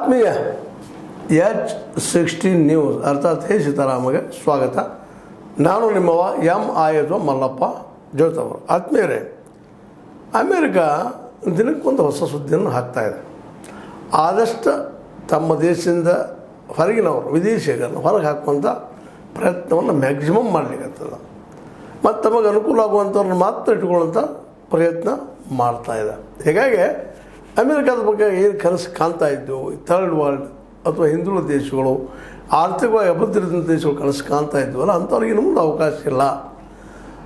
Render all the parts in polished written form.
ಆತ್ಮೀಯ H16 news ಅರ್ಥಾತ್ ಹೇ ಸೀತಾರಾಮಗೆ ಸ್ವಾಗತ. ನಾನು ನಿಮ್ಮವ ಎಂ ಮಲ್ಲಪ್ಪ ಜೋತವರು. ಆತ್ಮೀಯರೇ, ಅಮೇರಿಕಾ ದಿನಕ್ಕೊಂದು ಹೊಸ ಸುದ್ದಿಯನ್ನು ಹಾಕ್ತಾಯಿದೆ. ಆದಷ್ಟು ತಮ್ಮ ದೇಶದಿಂದ ಹೊರಗಿನವರು ವಿದೇಶಿಗರನ್ನು ಹೊರಗೆ ಹಾಕುವಂಥ ಪ್ರಯತ್ನವನ್ನು ಮ್ಯಾಕ್ಸಿಮಮ್ ಮಾಡಲಿಕ್ಕತ್ತದ ಮತ್ತು ತಮಗೆ ಅನುಕೂಲ ಆಗುವಂಥವ್ರನ್ನ ಮಾತ್ರ ಇಟ್ಕೊಳ್ಳುವಂಥ ಪ್ರಯತ್ನ ಮಾಡ್ತಾಯಿದೆ. ಹೀಗಾಗಿ ಅಮೇರಿಕಾದ ಬಗ್ಗೆ ಏನು ಕನಸು ಕಾಣ್ತಾ ಇದ್ದು ಥರ್ಡ್ ವರ್ಲ್ಡ್ ಅಥವಾ ಹಿಂದುಳಿದ ದೇಶಗಳು, ಆರ್ಥಿಕವಾಗಿ ಅಭಿವೃದ್ಧಿ ದೇಶಗಳು ಕನಸು ಕಾಣ್ತಾ ಇದ್ವಲ್ಲ, ಅಂಥವ್ರಿಗೆ ಇನ್ನೂ ಮುಂದೆ ಅವಕಾಶ ಇಲ್ಲ.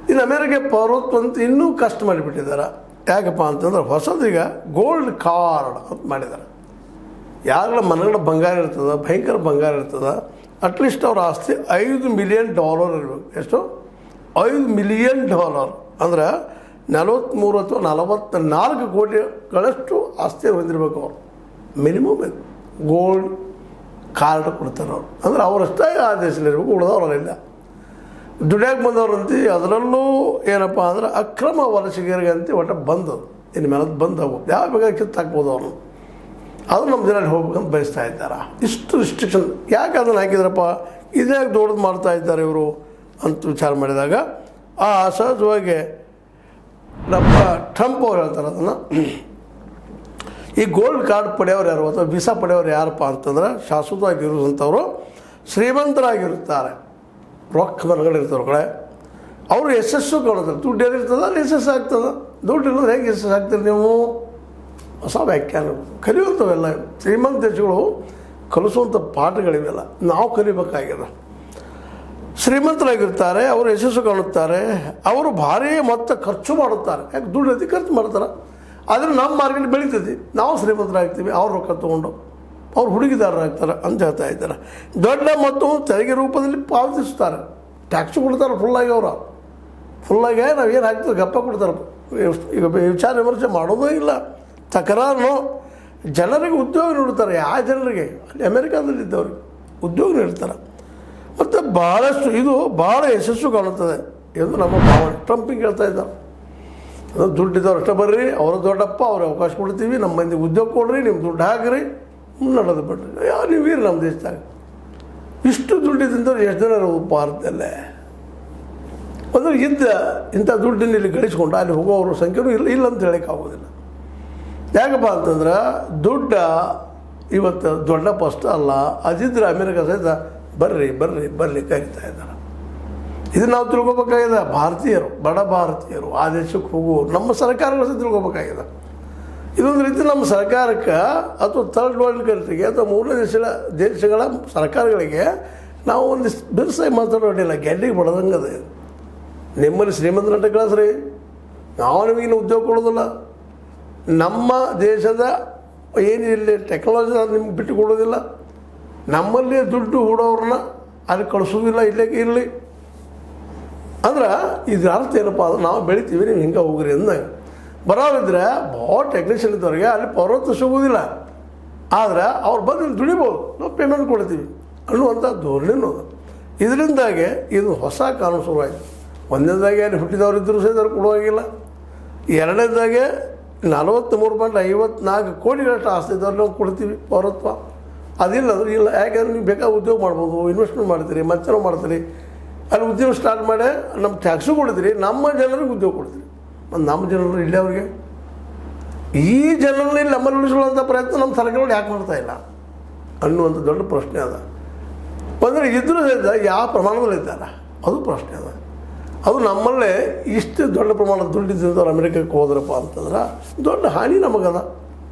ಇನ್ನು ಅಮೇರಿಕೆ ಪೌರತ್ವ ಅಂತ ಇನ್ನೂ ಕಷ್ಟ ಮಾಡಿಬಿಟ್ಟಿದ್ದಾರೆ. ಯಾಕಪ್ಪ ಅಂತಂದ್ರೆ ಹೊಸದೀಗ ಗೋಲ್ಡ್ ಕಾರ್ಡ್ ಅಂತ ಮಾಡಿದ್ದಾರೆ. ಯಾರ ಮನೆಗಳ ಬಂಗಾರ ಇರ್ತದೆ, ಭಯಂಕರ ಬಂಗಾರ ಇರ್ತದೆ, ಅಟ್ಲೀಸ್ಟ್ ಅವ್ರ ಆಸ್ತಿ $5 ಮಿಲಿಯನ್ ಇರಬೇಕು. ಎಷ್ಟು? $5 ಮಿಲಿಯನ್ ಅಂದ್ರೆ 43 ಅಥವಾ 44 ಕೋಟಿಗಳಷ್ಟು ಆಸ್ತಿ ಹೊಂದಿರಬೇಕು. ಅವರು ಮಿನಿಮಮ್ ಗೋಲ್ಡ್ ಕಾರ್ಡ್ ಕೊಡ್ತಾರೆ ಅವರು. ಅಂದರೆ ಅವರಷ್ಟೇ ಆ ದೇಶದಲ್ಲಿರ್ಬೇಕು, ಉಳಿದವರಲ್ಲಿಲ್ಲ. ದುಡಿಯೋಕೆ ಬಂದವ್ರಂತ ಅದರಲ್ಲೂ ಏನಪ್ಪ ಅಂದ್ರೆ ಅಕ್ರಮ ವಲಸಿಗರಿಗಂತ ಒಟ್ಟು ಬಂದದು. ಇನ್ನು ಮೇಲೆ ಬಂದು ಹೋಗುತ್ತೆ, ಯಾವ ಬೇಕಾದ್ರೆ ಕಿತ್ತಾಕ್ಬೋದು ಅವ್ರನ್ನ. ಅದು ನಮ್ಮ ಜನ ಹೋಗ್ಬೇಕಂತ ಬಯಸ್ತಾ ಇದ್ದಾರೆ. ಇಷ್ಟು ರಿಸ್ಟ್ರಿಕ್ಷನ್ ಯಾಕೆ ಅದನ್ನು ಹಾಕಿದ್ರಪ್ಪ, ಇದ್ಯಾಕೆ ದೊಡ್ಡದು ಮಾಡ್ತಾ ಇದ್ದಾರೆ ಇವರು ಅಂತ ವಿಚಾರ ಮಾಡಿದಾಗ ಸಹಜವಾಗಿ ನಮ್ಮ ಟ್ರಂಪ್ ಅವ್ರು ಹೇಳ್ತಾರೆ ಅದನ್ನು. ಈ ಗೋಲ್ಡ್ ಕಾರ್ಡ್ ಪಡೆಯೋರು ಯಾರು ಅಥವಾ ವೀಸಾ ಪಡೆಯೋರು ಯಾರಪ್ಪ ಅಂತಂದ್ರೆ ಶಾಶ್ವತವಾಗಿರುವಂಥವ್ರು ಶ್ರೀಮಂತರಾಗಿರುತ್ತಾರೆ, ರೊಕ್ಕ ಮನೆಗಳಿರ್ತಾರೆ ಕಡೆ. ಅವರು ಯಶಸ್ಸು ಕಾಣುತ್ತಾರೆ. ದುಡ್ಡು ಏನಿರ್ತದೆ ಅಲ್ಲಿ ಯಶಸ್ಸು ಆಗ್ತದೆ. ದುಡ್ಡು ಇಲ್ಲದ್ರೆ ಹೇಗೆ ಯಶಸ್ಸು ಆಗ್ತೀರಿ ನೀವು? ಹೊಸ ವ್ಯಾಖ್ಯಾನ ಕಲಿಯುವಂಥವೆಲ್ಲ ಶ್ರೀಮಂತ ದೇಶಗಳು ಕಲಿಸುವಂಥ ಪಾಠಗಳಿವೆಲ್ಲ ನಾವು ಕಲಿಬೇಕಾಗಿದೆ. ಶ್ರೀಮಂತರಾಗಿರ್ತಾರೆ, ಅವರು ಯಶಸ್ಸು ಕಾಣುತ್ತಾರೆ, ಅವರು ಭಾರಿ ಮೊತ್ತ ಖರ್ಚು ಮಾಡುತ್ತಾರೆ. ಯಾಕೆ ದುಡ್ಡು ಐತಿ ಖರ್ಚು ಮಾಡ್ತಾರೆ. ಆದರೆ ನಮ್ಮ ಮಾರ್ಕೆಟ್ ಬೆಳೀತೈತಿ, ನಾವು ಶ್ರೀಮಂತರಾಗ್ತೀವಿ. ಅವ್ರ ರೊಕ್ಕ ತೊಗೊಂಡು ಅವ್ರು ಹುಡುಗಿದಾರರಾಗ್ತಾರೆ ಅಂತ ಹೇಳ್ತಾ ಇದ್ದಾರೆ. ದೊಡ್ಡ ಮೊತ್ತವನ್ನು ತೆರಿಗೆ ರೂಪದಲ್ಲಿ ಪಾವತಿಸ್ತಾರೆ, ಟ್ಯಾಕ್ಸ್ ಕೊಡ್ತಾರೆ ಫುಲ್ಲಾಗಿ. ಅವರು ಫುಲ್ಲಾಗಿ ನಾವು ಏನು ಹಾಕ್ತೀವಿ ಗಪ್ಪ ಕೊಡ್ತಾರೆ. ಈಗ ವಿಚಾರ ವಿಮರ್ಶೆ ಮಾಡೋದೂ ಇಲ್ಲ, ತಕರಾರು. ಜನರಿಗೆ ಉದ್ಯೋಗ ನೀಡ್ತಾರೆ. ಯಾವ ಜನರಿಗೆ? ಅಲ್ಲಿ ಅಮೇರಿಕಾದಲ್ಲಿದ್ದವ್ರಿಗೆ ಉದ್ಯೋಗ ನೀಡ್ತಾರೆ. ಮತ್ತು ಭಾಳಷ್ಟು ಇದು ಭಾಳ ಯಶಸ್ಸು ಕಾಣುತ್ತದೆ ಎಂದು ನಮ್ಮ ಭಾವನೆ. ಟ್ರಂಪಿಗೆ ಹೇಳ್ತಾ ಇದ್ದಾರೆ, ಅದು ದುಡ್ಡಿದ್ದವ್ರು ಅಷ್ಟೇ ಬರ್ರಿ, ಅವರು ದೊಡ್ಡಪ್ಪ, ಅವ್ರಿಗೆ ಅವಕಾಶ ಕೊಡ್ತೀವಿ, ನಮ್ಮ ಮಂದಿಗೆ ಉದ್ಯೋಗ ಕೊಡ್ರಿ, ನಿಮ್ಮ ದುಡ್ಡು ಹಾಕಿರಿ, ನಡೆದು ಬಿಡ್ರಿ. ನೀವು ಇರಿ ನಮ್ಮ ದೇಶದಾಗ. ಇಷ್ಟು ದುಡ್ಡಿದ್ದಂಥವ್ರು ಎಷ್ಟು ಜನ ಇರೋದು ಭಾರತದಲ್ಲೇ? ಅಂದರೆ ಇಂಥ ದುಡ್ಡನ್ನು ಇಲ್ಲಿ ಗಳಿಸ್ಕೊಂಡು ಅಲ್ಲಿ ಹೋಗೋವ್ರ ಸಂಖ್ಯೆನೂ ಇಲ್ಲ ಅಂತ ಹೇಳೋಕ್ಕಾಗೋದಿಲ್ಲ. ಯಾಕಪ್ಪ ಅಂತಂದ್ರೆ ದುಡ್ಡು ಇವತ್ತು ದೊಡ್ಡ ಫಸ್ಟ್ ಅಲ್ಲ. ಅದಿದ್ರೆ ಅಮೇರಿಕಾ ಸಹಿತ ಬರ್ರಿ ಬರ್ರಿ ಬರ್ರಿ ಕರಿತಾ ಇದ್ದಾರೆ. ಇದು ನಾವು ತಿಳ್ಕೊಬೇಕಾಗಿದೆ. ಭಾರತೀಯರು, ಬಡ ಭಾರತೀಯರು ಆ ದೇಶಕ್ಕೆ ಹೋಗುವವರು, ನಮ್ಮ ಸರ್ಕಾರಗಳು ಸಹ ತಿಳ್ಕೊಬೇಕಾಗಿದೆ. ಇದೊಂದು ರೀತಿ ನಮ್ಮ ಸರ್ಕಾರಕ್ಕೆ ಅಥವಾ ಥರ್ಡ್ ವರ್ಲ್ಡ್ ಕಂಟ್ರಿಗೆ ಅಥವಾ ಮೂರನೇ ದೇಶಗಳ ಸರ್ಕಾರಗಳಿಗೆ ನಾವು ಒಂದಿಷ್ಟು ಬಿರ್ಸಾಗಿ ಮಾತಾಡೋದಿಲ್ಲ, ಗೆಡ್ಡಿಗೆ ಬಡದಂಗೆ ಅದೇ. ನಿಮ್ಮಲ್ಲಿ ಶ್ರೀಮಂತ ನಟ ಕಳಿಸ್ರಿ, ನಾವು ನಿಮಗಿನ್ನು ಉದ್ಯೋಗ ಕೊಡೋದಿಲ್ಲ. ನಮ್ಮ ದೇಶದ ಏನಿಲ್ಲ ಟೆಕ್ನಾಲಜಿ ನಿಮ್ಗೆ ಬಿಟ್ಟು ಕೊಡೋದಿಲ್ಲ. ನಮ್ಮಲ್ಲಿ ದುಡ್ಡು ಹೂಡೋರನ್ನ ಅಲ್ಲಿ ಕಳಿಸೋದಿಲ್ಲ, ಇಲ್ಲೇ ಇರಲಿ ಅಂದ್ರೆ ಇದ್ರ ಅರ್ಥ ಏನಪ್ಪ ಅಂದ್ರೆ ನಾವು ಬೆಳಿತೀವಿ, ನೀವು ಹಿಂಗೆ ಹೋಗ್ರಿ ಅಂದಾಗ. ಬರೋರಿದ್ರೆ ಭಾಳ ಟೆಕ್ನಿಷಿಯನ್ ಇದ್ದವ್ರಿಗೆ ಅಲ್ಲಿ ಪೌರತ್ವ ಸಿಗೋದಿಲ್ಲ. ಆದರೆ ಅವ್ರು ಬಂದು ದುಡಿಬೋದು, ನಾವು ಪೇಮೆಂಟ್ ಕೊಡ್ತೀವಿ ಅನ್ನುವಂಥ ಧೋರಣೆನೂ ಅದು. ಇದರಿಂದಾಗೆ ಇದು ಹೊಸ ಕಾನೂನು ಶುರುವಾಯಿತು. ಒಂದನೇದಾಗೆ ಅಲ್ಲಿ ಹುಟ್ಟಿದವ್ರು ಇದ್ದರೂ ಸಹಿತ ಕೊಡುವಾಗಿಲ್ಲ. ಎರಡನೇದಾಗೆ 43.54 ಕೋಟಿಗಳಷ್ಟು ಆಸ್ತಿ ಇದ್ದವ್ರು ನಾವು ಕೊಡ್ತೀವಿ ಪೌರತ್ವ. ಅದಿಲ್ಲ ಅಂದ್ರೆ ಇಲ್ಲ. ಯಾಕೆಂದ್ರೆ ನೀವು ಬೇಕಾದ ಉದ್ಯೋಗ ಮಾಡ್ಬೋದು, ಇನ್ವೆಸ್ಟ್ಮೆಂಟ್ ಮಾಡ್ತೀರಿ, ಮತ್ತೇನೋ ಮಾಡ್ತೀರಿ, ಅಲ್ಲಿ ಉದ್ಯೋಗ ಸ್ಟಾರ್ಟ್ ಮಾಡಿ ನಮ್ಮ ಟ್ಯಾಕ್ಸು ಕೊಡ್ತೀರಿ, ನಮ್ಮ ಜನರಿಗೆ ಉದ್ಯೋಗ ಕೊಡ್ತೀರಿ. ಮತ್ತು ನಮ್ಮ ಜನರು ಇಲ್ಲೇ ಅವ್ರಿಗೆ ಈ ಜನರಲ್ಲಿ ನಮ್ಮಲ್ಲಿ ಉಳಿಸ್ಕೊಳ್ಳೋಂಥ ಪ್ರಯತ್ನ ನಮ್ಮ ಸರ್ಕಾರಗಳು ಯಾಕೆ ಮಾಡ್ತಾ ಇಲ್ಲ ಅನ್ನುವಂಥ ದೊಡ್ಡ ಪ್ರಶ್ನೆ ಅದ. ಅಂದರೆ ಇದ್ರೂ ಸಹಿತ ಯಾವ ಪ್ರಮಾಣದಲ್ಲಿ ಇದ್ದಾರೆ ಅದು ಪ್ರಶ್ನೆ ಅದ. ಅದು ನಮ್ಮಲ್ಲೇ ಇಷ್ಟು ದೊಡ್ಡ ಪ್ರಮಾಣದ ದುಡ್ಡಿದ್ದಂಥವ್ರು ಅಮೇರಿಕಕ್ಕೆ ಹೋದ್ರಪ್ಪ ಅಂತಂದ್ರೆ ದೊಡ್ಡ ಹಾನಿ ನಮಗದ.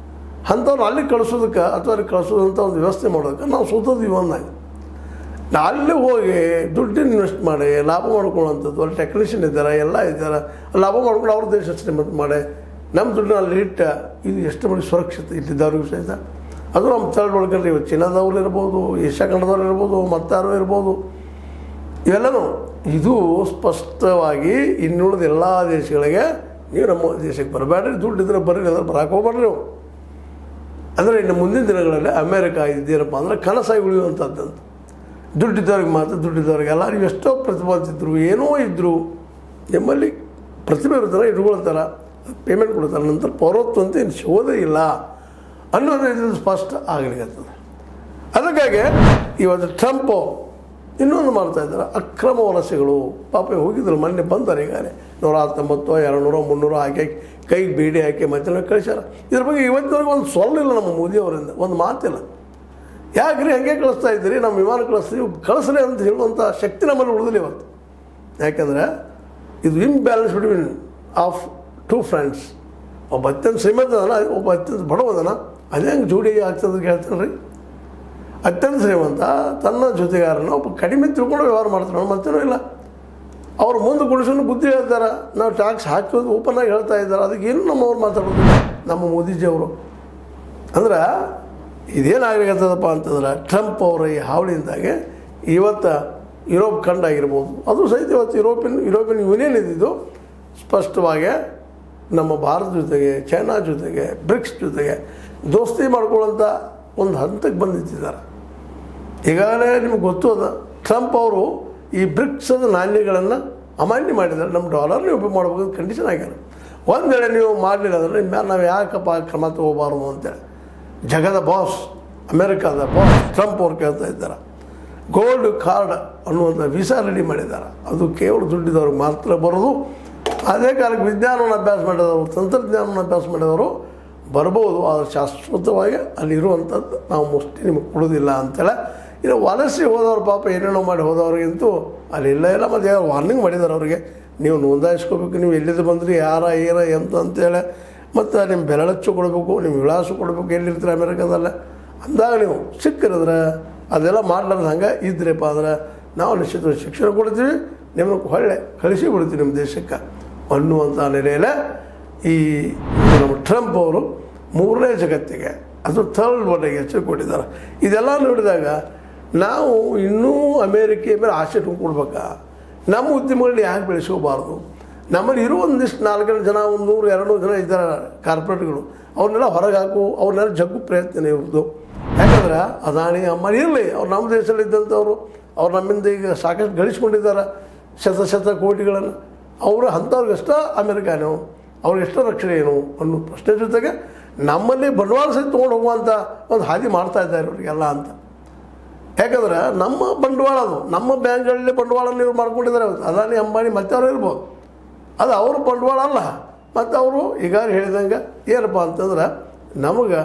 ಅಂಥವ್ರು ಅಲ್ಲಿ ಕಳಿಸೋದಕ್ಕೆ ಅಥವಾ ಅಲ್ಲಿ ಕಳಿಸೋದಂಥ ಒಂದು ವ್ಯವಸ್ಥೆ ಮಾಡೋದಕ್ಕೆ ನಾವು ಸೋತೋದು ಒಂದಾಗಿ. ಅಲ್ಲಿ ಹೋಗಿ ದುಡ್ಡಿನ ಇನ್ವೆಸ್ಟ್ ಮಾಡಿ ಲಾಭ ಮಾಡ್ಕೊಳ್ಳೋವಂಥದ್ದು. ಅಲ್ಲಿ ಟೆಕ್ನಿಷಿಯನ್ ಇದ್ದಾರೆ, ಎಲ್ಲ ಇದ್ದಾರೆ, ಲಾಭ ಮಾಡ್ಕೊಂಡು ಅವ್ರ ದೇಶ ಶ್ರೀಮಂತ ಮಾಡಿ ನಮ್ಮ ದುಡ್ಡನ್ನ ಅಲ್ಲಿ ಇಟ್ಟ ಇದು ಎಷ್ಟು ಮಾಡಿ ಸುರಕ್ಷತೆ ಇಲ್ಲಿದ್ದವ್ರಿಗೂ ಸಹಿತ. ಅದು ನಮ್ಮ ಥರ್ಡ್ ವರ್ಲ್ಡ್ ಕಂಟ್ರಿ, ಚೀನಾದವ್ರು ಇರ್ಬೋದು, ಏಷ್ಯಾ ಖಂಡದವ್ರು ಇರ್ಬೋದು, ಮತ್ತಾರು ಇರ್ಬೋದು, ಇವೆಲ್ಲನೂ ಇದು ಸ್ಪಷ್ಟವಾಗಿ ಇನ್ನುಳಿದ ಎಲ್ಲ ದೇಶಗಳಿಗೆ ನೀವು ನಮ್ಮ ದೇಶಕ್ಕೆ ಬರಬೇಡ್ರಿ, ದುಡ್ಡಿದ್ರೆ ಬರ್ರಿ, ಅದ್ರ ಬರಕ್ಕೆ ಹೋಗ್ಬೇಡ್ರಿ ನೀವು. ಅಂದರೆ ಇನ್ನು ಮುಂದಿನ ದಿನಗಳಲ್ಲಿ ಅಮೇರಿಕಾ ಇದ್ದೇನಪ್ಪ ಅಂದರೆ ಕನಸಾಗಿ ಉಳಿಯುವಂಥದ್ದಂತ. ದುಡ್ಡಿದ್ದವ್ರಿಗೆ ಮಾತ್ರ, ದುಡ್ಡಿದ್ದವ್ರಿಗೆ ಎಲ್ಲರಿಗೂ ಎಷ್ಟೋ ಪ್ರತಿಭಾತಿದ್ರು, ಏನೋ ಇದ್ದರು, ನಿಮ್ಮಲ್ಲಿ ಪ್ರತಿಭೆ ಇರ್ತಾರೆ, ಇಟ್ಕೊಳ್ತಾರೆ, ಪೇಮೆಂಟ್ ಕೊಡ್ತಾರೆ, ನಂತರ ಪೌರತ್ವ ಅಂತ ಏನು ಸಿಗೋದೇ ಇಲ್ಲ ಅನ್ನೋದು ಇದು ಸ್ಪಷ್ಟ ಆಗಲಿಕ್ಕತ್ತದೆ. ಅದಕ್ಕಾಗಿ ಇವತ್ತು ಟ್ರಂಪು ಇನ್ನೊಂದು ಮಾಡ್ತಾ ಇದ್ದಾರೆ, ಅಕ್ರಮ ವಲಸೆಗಳು. ಪಾಪ ಹೋಗಿದ್ರು, ಮೊನ್ನೆ ಬಂತಾರೆ ಈಗಾಗಲೇ 119, 200, 300 ಹಾಕಿ ಕೈಗೆ ಬೇಡಿ ಹಾಕಿ ಮತ್ತೆ ಕಳಿಸ್ಯಾರ. ಇದ್ರ ಬಗ್ಗೆ ಇವತ್ತಿನವರೆಗೆ ಒಂದು ಸೊಲ್ಲಿಲ್ಲ ನಮ್ಮ ಮೋದಿಯವರಿಂದ, ಒಂದು ಮಾತಿಲ್ಲ. ಯಾಕ್ರಿ ಹಂಗೆ ಕಳಿಸ್ತಾ ಇದ್ದೀರಿ, ನಮ್ಮ ವಿಮಾನ ಕಳಿಸ್ತೀವಿ, ಕಳಿಸ್ರಿ ಅಂತ ಹೇಳುವಂಥ ಶಕ್ತಿ ನಮ್ಮಲ್ಲಿ ಉಳಿದಿಲ್ಲ ಇವತ್ತು. ಯಾಕೆಂದರೆ ಇದು imbalance between of two friends. ಒಬ್ಬ ಅತ್ಯಂತ ಶ್ರೀಮಂತ ಅದನ, ಒಬ್ಬ ಅತ್ಯಂತ ಬಡವದನ, ಅದೇ ಹಂಗೆ ಜೋಡಿ ಆಗ್ತದೆ ಹೇಳ್ತಾನೆ ರೀ. ಅತ್ಯಂತ ಶ್ರೀಮಂತ ತನ್ನ ಜೊತೆಗಾರನ ಒಬ್ಬ ಕಡಿಮೆ ತಿಳ್ಕೊಂಡು ವ್ಯವಹಾರ ಮಾಡ್ತಾನೆ, ಮತ್ತೇನೂ ಇಲ್ಲ. ಅವ್ರು ಮುಂದೆ ಗುಡಿಸೋನು ಬುದ್ಧಿ ಹೇಳ್ತಾರೆ, ನಾವು ಟ್ಯಾಕ್ಸ್ ಹಾಕೋದು ಓಪನ್ ಆಗಿ ಹೇಳ್ತಾ ಇದ್ದಾರೆ. ಅದಕ್ಕೇನು ನಮ್ಮವ್ರು ಮಾತಾಡೋದಿಲ್ಲ, ನಮ್ಮ ಮೋದಿಜಿಯವರು. ಅಂದ್ರೆ ಇದೇನಾಗಲಿಕ್ಕತ್ತದಪ್ಪ ಅಂತಂದ್ರೆ ಟ್ರಂಪ್ ಅವರ ಈ ಹಾವಳಿಯಿಂದಾಗೆ ಇವತ್ತು ಯುರೋಪ್ ಖಂಡ ಆಗಿರ್ಬೋದು, ಅದು ಸಹಿತ ಇವತ್ತು ಯುರೋಪಿಯನ್ ಯೂನಿಯನ್ ಇದ್ದಿದ್ದು ಸ್ಪಷ್ಟವಾಗಿ ನಮ್ಮ ಭಾರತ ಜೊತೆಗೆ, ಚೈನಾ ಜೊತೆಗೆ, ಬ್ರಿಕ್ಸ್ ಜೊತೆಗೆ ದೋಸ್ತಿ ಮಾಡ್ಕೊಳ್ಳೋಂಥ ಒಂದು ಹಂತಕ್ಕೆ ಬಂದಿದ್ದಾರೆ. ಈಗಾಗಲೇ ನಿಮ್ಗೆ ಗೊತ್ತು ಅದ, ಟ್ರಂಪ್ ಅವರು ಈ ಬ್ರಿಕ್ಸದ ನಾಣ್ಯಗಳನ್ನು ಅಮಾನ್ಯ ಮಾಡಿದ್ದಾರೆ. ನಮ್ಮ ಡಾಲರ್ನೇ ಉಪಯೋಗ ಮಾಡಬೇಕು ಕಂಡೀಷನ್ ಆಗ್ಯಾರ. ಒಂದು ವೇಳೆ ನೀವು ಮಾಡಲಿಲ್ಲ ಅಂದರೆ ನಿಮ್ಮ ಮೇಲೆ ನಾವು ಯಾಕಪ್ಪ ಕ್ರಮ ತೊಗೋಬಾರ್ದು ಅಂತೇಳಿ ಜಗದ ಬಾಸ್, ಅಮೇರಿಕಾದ ಬಾಸ್ ಟ್ರಂಪ್ ಅವ್ರು ಕೇಳ್ತಾ ಇದ್ದಾರೆ. ಗೋಲ್ಡ್ ಕಾರ್ಡ್ ಅನ್ನುವಂಥ ವೀಸಾ ರೆಡಿ ಮಾಡಿದ್ದಾರೆ. ಅದು ಕೇವಲ ದುಡ್ಡಿದವ್ರಿಗೆ ಮಾತ್ರ ಬರೋದು. ಅದೇ ಕಾಲಕ್ಕೆ ವಿಜ್ಞಾನವನ್ನು ಅಭ್ಯಾಸ ಮಾಡಿದವರು, ತಂತ್ರಜ್ಞಾನವನ್ನು ಅಭ್ಯಾಸ ಮಾಡಿದವರು ಬರ್ಬೋದು, ಆದರೆ ಶಾಶ್ವತವಾಗಿ ಅಲ್ಲಿರುವಂಥದ್ದು ನಾವು ಮೋಸ್ಟ್ಲಿ ನಿಮಗೆ ಕೊಡೋದಿಲ್ಲ ಅಂತೇಳಿ. ಇನ್ನು ವಲಸೆ ಹೋದವ್ರು ಪಾಪ ಏನೇನೋ ಮಾಡಿ ಹೋದವ್ರಿಗಂತೂ ಅಲ್ಲಿ ಇಲ್ಲ ಮತ್ತು ಯಾರು ವಾರ್ನಿಂಗ್ ಮಾಡಿದ್ದಾರೆ ಅವರಿಗೆ, ನೀವು ನೋಂದಾಯಿಸ್ಕೋಬೇಕು, ನೀವು ಎಲ್ಲಿದ್ದು ಬಂದ್ರಿ, ಯಾರ ಏನ ಎಂತ ಅಂತೇಳಿ, ಮತ್ತು ನಿಮ್ಮ ಬೆರಳಚ್ಚು ಕೊಡಬೇಕು, ನಿಮ್ಮ ವಿಳಾಸ ಕೊಡಬೇಕು, ಎಲ್ಲಿರ್ತೀರ ಅಮೇರಿಕಾದಲ್ಲೇ ಅಂದಾಗ ನೀವು ಸಿಕ್ಕಿರಿದ್ರೆ ಅದೆಲ್ಲ ಮಾಡ್ಲಾರ್ದು ಹಂಗೆ ಇದ್ರಪ್ಪ ಅಂದ್ರೆ ನಾವು ನಿಶ್ಚಿತ ಶಿಕ್ಷಣ ಕೊಡ್ತೀವಿ, ನಿಮ್ಮನ್ನು ಹೊಳ್ಳೆ ಕಳಿಸಿ ಬಿಡ್ತೀವಿ ನಿಮ್ಮ ದೇಶಕ್ಕೆ ಅನ್ನುವಂಥ ನೆಲೆಯಲ್ಲೇ ಈ ನಮ್ಮ ಟ್ರಂಪ್ ಅವರು ಮೂರನೇ ಜಗತ್ತಿಗೆ, ಅದು ಥರ್ಡ್ ವರ್ಲ್ಡ್ಗೆ ಎಚ್ಚರಿಕೆ ಕೊಟ್ಟಿದ್ದಾರೆ. ಇದೆಲ್ಲ ನೋಡಿದಾಗ ನಾವು ಇನ್ನೂ ಅಮೇರಿಕೆ ಮೇಲೆ ಆಸೆ ಕೊಡ್ಬೇಕಾ? ನಮ್ಮ ಉದ್ಯಮಗಳನ್ನ ಯಾಕೆ ಬೆಳೆಸ್ಕೋಬಾರ್ದು? ನಮ್ಮಲ್ಲಿ ಇರೋ ಒಂದಿಷ್ಟು 4 ಜನ, 100, 200 ಜನ ಇದ್ದಾರೆ ಕಾರ್ಪೊರೇಟ್ಗಳು, ಅವ್ರನ್ನೆಲ್ಲ ಹೊರಗೆ ಹಾಕು, ಅವ್ರನ್ನೆಲ್ಲ ಜಗ್ಗು ಪ್ರಯತ್ನ ಇರೋದು. ಯಾಕಂದ್ರೆ ಅದಾನಿ ಅಂಬಾನಿ ಇರಲಿ, ಅವ್ರು ನಮ್ಮ ದೇಶದಲ್ಲಿ ಇದ್ದಂಥವ್ರು, ಅವ್ರು ನಮ್ಮಿಂದ ಈಗ ಸಾಕಷ್ಟು ಗಳಿಸ್ಕೊಂಡಿದ್ದಾರೆ ಶತ ಕೋಟಿಗಳನ್ನು. ಅವರು ಅಂಥವ್ರಿಗಷ್ಟ ಅಮೇರಿಕಾನು, ಅವ್ರಿಗೆಷ್ಟ ರಕ್ಷಣೆ ಏನು ಅನ್ನೋ ಪ್ರಶ್ನೆ ಜೊತೆಗೆ ನಮ್ಮಲ್ಲಿ ಬಂಡವಾಳ ಸಹಿತ ತೊಗೊಂಡು ಹೋಗುವಂಥ ಒಂದು ಹಾದಿ ಮಾಡ್ತಾ ಇದ್ದಾರೆ ಅವರಿಗೆಲ್ಲ ಅಂತ. ಯಾಕಂದ್ರೆ ನಮ್ಮ ಬಂಡವಾಳ ಅದು, ನಮ್ಮ ಬ್ಯಾಂಕ್ಗಳಲ್ಲಿ ಬಂಡವಾಳನ ಇವ್ರು ಮಾಡ್ಕೊಂಡಿದ್ದಾರೆ. ಅದಾನಿ ಅಂಬಾನಿ ಮತ್ತವ್ರು ಇರ್ಬೋದು, ಅದು ಅವ್ರ ಬಂಡವಾಳ ಅಲ್ಲ. ಮತ್ತು ಅವರು ಈಗ ಹೇಳಿದಂಗೆ ಏನಪ್ಪ ಅಂತಂದ್ರೆ ನಮಗೆ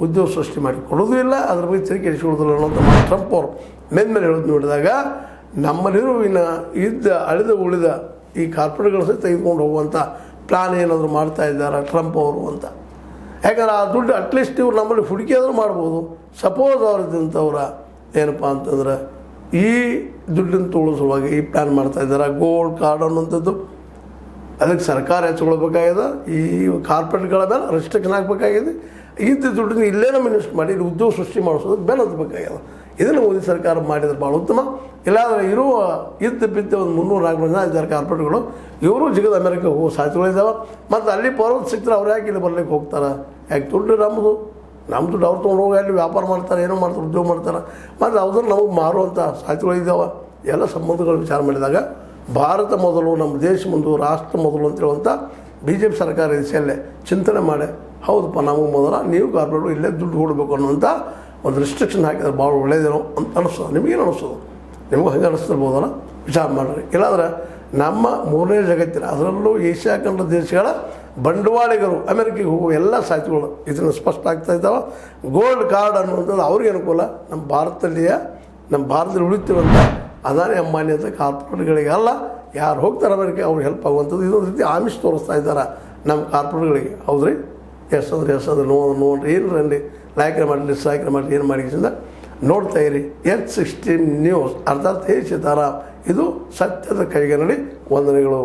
ಉದ್ಯೋಗ ಸೃಷ್ಟಿ ಮಾಡಿ ಕೊಡೋದು ಇಲ್ಲ, ಅದ್ರ ಬಗ್ಗೆ ತಿರುಗಿ ಕೆಡಿಸ್ಕೊಳ್ಳೋದಿಲ್ಲ ಅನ್ನೋಂಥ ಟ್ರಂಪ್ ಅವರು ಮೇಲೆ ಹೇಳೋದು ನೋಡಿದಾಗ ನಮ್ಮಲ್ಲಿರುವ ಅಳಿದ ಉಳಿದ ಈ ಕಾರ್ಪೊರೇಟ್ಗಳು ಸಹಿತ ತೆಗೆದುಕೊಂಡು ಹೋಗುವಂಥ ಪ್ಲಾನ್ ಏನಾದರೂ ಮಾಡ್ತಾ ಇದ್ದಾರೆ ಟ್ರಂಪ್ ಅವರು ಅಂತ. ಯಾಕಂದ್ರೆ ಆ ದುಡ್ಡು ಅಟ್ಲೀಸ್ಟ್ ಇವ್ರು ನಮ್ಮಲ್ಲಿ ಹುಡುಕಿಯಾದರೂ ಮಾಡ್ಬೋದು. ಸಪೋಸ್ ಅವ್ರದ್ದಂಥವ್ರ ಏನಪ್ಪ ಅಂತಂದ್ರೆ ಈ ದುಡ್ಡನ್ನು ತೊಗೊಳಿಸುವಾಗ ಈ ಪ್ಲ್ಯಾನ್ ಮಾಡ್ತಾ ಇದ್ದಾರೆ. ಗೋಲ್ಡ್ ಕಾರ್ಡ್ ಅನ್ನುವಂಥದ್ದು ಅದಕ್ಕೆ ಸರ್ಕಾರ ಹೆಚ್ಚಿಕೊಳ್ಬೇಕಾಗಿದೆ, ಈ ಕಾರ್ಪೊರೇಟ್ಗಳ ಮೇಲೆ ರೆಸ್ಟ್ರಿಕ್ಷನ್ ಹಾಕಬೇಕಾಗಿದೆ. ಇದ್ದ ದುಡ್ಡನ್ನು ಇಲ್ಲೇ ನಮ್ಮ ಇನ್ವೆಸ್ಟ್ ಮಾಡಿ ಇಲ್ಲಿ ಉದ್ಯೋಗ ಸೃಷ್ಟಿ ಮಾಡಿಸೋದಕ್ಕೆ ಬೆಲೆ ಹತ್ತಬೇಕಾಗಿದೆ. ಇದನ್ನು ಮೋದಿ ಸರ್ಕಾರ ಮಾಡಿದ್ರೆ ಭಾಳ ಉತ್ತಮ. ಇಲ್ಲಾಂದರೆ ಇರುವ ಬಿದ್ದ ಒಂದು 300-400 ಜನ ಇದ್ದಾರೆ ಕಾರ್ಪೊರೇಟ್ಗಳು, ಇವರು ಜಿಗದ ಅಮೇರಿಕಾಗೆ ಹೋಗೋ ಸಾಧ್ಯತೆಗಳಿದ್ದಾವೆ. ಮತ್ತು ಅಲ್ಲಿ ಪರ್ವತ ಸಿಗ್ತಾರೆ, ಅವ್ರು ಯಾಕೆ ಇಲ್ಲಿ ಬರ್ಲಿಕ್ಕೆ ಹೋಗ್ತಾರೆ? ಯಾಕೆ ದುಡ್ಡು ನಮ್ಮ ದುಡ್ಡು ಅವ್ರು ತೊಗೊಂಡು ಹೋಗಿ ಅಲ್ಲಿ ವ್ಯಾಪಾರ ಮಾಡ್ತಾರೆ, ಏನೋ ಮಾಡ್ತಾರೆ, ಉದ್ಯೋಗ ಮಾಡ್ತಾರೆ, ಮತ್ತು ಅವ್ರನ್ನ ನಮಗೆ ಮಾರುವಂಥ ಸಾಧ್ಯತೆಗಳಿದ್ದಾವೆ. ಎಲ್ಲ ಸಂಬಂಧಗಳು ವಿಚಾರ ಮಾಡಿದಾಗ ಭಾರತ ಮೊದಲು, ನಮ್ಮ ದೇಶ ಮುಂದೆ, ರಾಷ್ಟ್ರ ಮೊದಲು ಅಂತೇಳುವಂಥ BJP ಸರ್ಕಾರ ದಿಸೆಯಲ್ಲೇ ಚಿಂತನೆ ಮಾಡಿ ಹೌದಪ್ಪ ನಮಗೆ ಮೊದಲ ನೀವು ಕಾರ್ಪೊರೇಟ್ರು ಇಲ್ಲೇ ದುಡ್ಡು ಕೊಡಬೇಕು ಅನ್ನುವಂಥ ಒಂದು ರಿಸ್ಟ್ರಿಕ್ಷನ್ ಹಾಕಿದ್ರೆ ಭಾಳ ಒಳ್ಳೆಯದೇನೋ ಅಂತ ಅನಿಸ್ತದೆ. ನಿಮಗೇನು ಅನಿಸ್ತದೆ? ನಿಮಗೂ ಹಂಗೆ ಅನಿಸ್ತಿರ್ಬೋದಲ್ಲ, ವಿಚಾರ ಮಾಡಿರಿ. ಇಲ್ಲಾಂದ್ರೆ ನಮ್ಮ ಮೂರನೇ ಜಗತ್ತಿನ, ಅದರಲ್ಲೂ ಏಷ್ಯಾ ಖಂಡ ದೇಶಗಳ ಬಂಡವಾಳಿಗರು ಅಮೆರಿಕೆಗೆ ಹೋಗುವ ಎಲ್ಲ ಸಾಧ್ಯತೆಗಳು ಇದನ್ನು ಸ್ಪಷ್ಟ ಆಗ್ತಾ ಇದ್ದಾವೆ. ಗೋಲ್ಡ್ ಕಾರ್ಡ್ ಅನ್ನುವಂಥದ್ದು ಅವ್ರಿಗೆ ಅನುಕೂಲ, ನಮ್ಮ ಭಾರತದಲ್ಲಿ ಉಳಿತೀವಂತ ಅದಾನಿ ಅಂಬಾನಿ ಅಂತ ಕಾರ್ಪೊರೇಟ್ಗಳಿಗೆ ಅಲ್ಲ, ಯಾರು ಹೋಗ್ತಾರೆ ಅಮೆರಿಕೆ ಅವ್ರಿಗೆ ಹೆಲ್ಪ್ ಆಗುವಂಥದ್ದು. ಇದೊಂದು ರೀತಿ ಆಮಿಷ ತೋರಿಸ್ತಾ ಇದ್ದಾರೆ ನಮ್ಮ ಕಾರ್ಪೊರೇಟ್ಗಳಿಗೆ. ಹೌದ್ರಿ, ಎಸ್ ಅಂದ್ರೆ ನೋಡ್ರಿ, ಏನು ರಂಡಿ ಲೈಕ್ ಮಾಡಿ, ಡಿಸ್ಲೈಕ್ ಮಾಡಿ, ಏನು ಮಾಡಿ ನೋಡ್ತಾ ಇರಿ H16 ನ್ಯೂಸ್, ಅರ್ಥಾತ್ ಹೇ ಸೀತಾರಾಮ್. ಇದು ಸತ್ಯದ ಕೈಗೆ ನಡಿ. ವಂದನೆಗಳು.